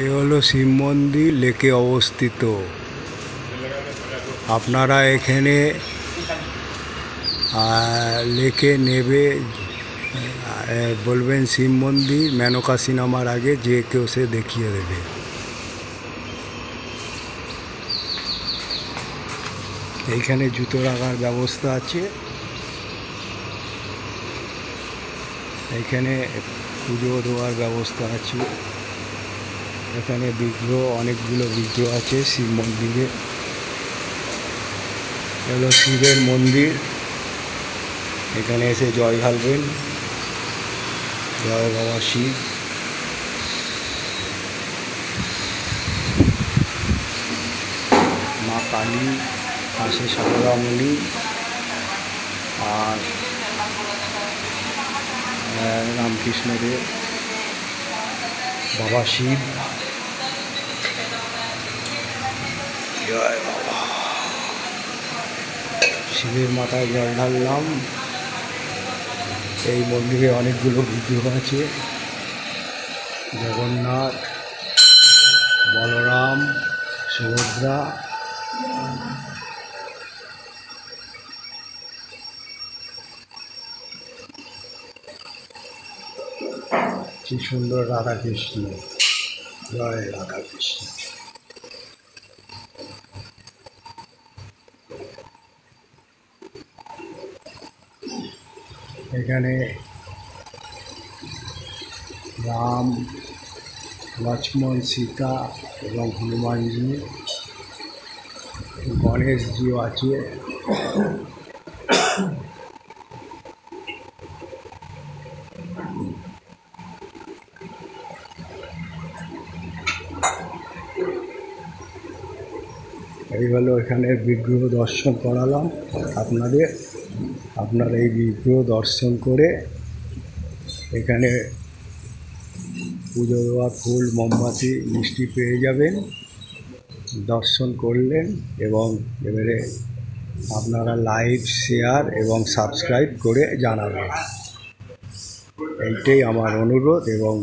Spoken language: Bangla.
এ হলো শিব মন্দির লেকে অবস্থিত। আপনারা এখানে লেকে নেবে বলবেন শিব মন্দির, মেনকা সিনেমার আগে যে কেউ সে দেখিয়ে দেবে। এইখানে জুতো রাখার ব্যবস্থা আছে। এইখানে পুজো দেওয়ার ব্যবস্থা আছে। এখানে বিগ্রহ, অনেকগুলো বিগ্রহ আছে শিব মন্দিরে। হলো শিবের মন্দির। এখানে এসে জল ঢালবেন। জয় বাবা শিব। মা কালী, পাশে সারদামণি আর রামকৃষ্ণদেব, বাবা শিব। জয় বাবা। শিবের মাথায় জল ঢাললাম। এই মন্দিরে অনেকগুলো বিগ্রহ আছে। জগন্নাথ, বলরাম, সুভদ্রা। কি সুন্দর রাধাকৃষ্ণ। জয় রাধাকৃষ্ণ। এখানে রাম, লক্ষ্মণ, সীতা এবং হনুমানজি, গণেশজিও আছে। এই হলো এখানের বিগ্রহ দর্শন করালাম আপনাদের। আপনারা এই বিগ্রহ দর্শন করে এখানে পুজো দেওয়া ফুল, মোমবাতি, মিষ্টি পেয়ে যাবেন। দর্শন করলেন এবং এবারে আপনারা লাইক, শেয়ার এবং সাবস্ক্রাইব করে জানাবেন। এইটাই আমার অনুরোধ এবং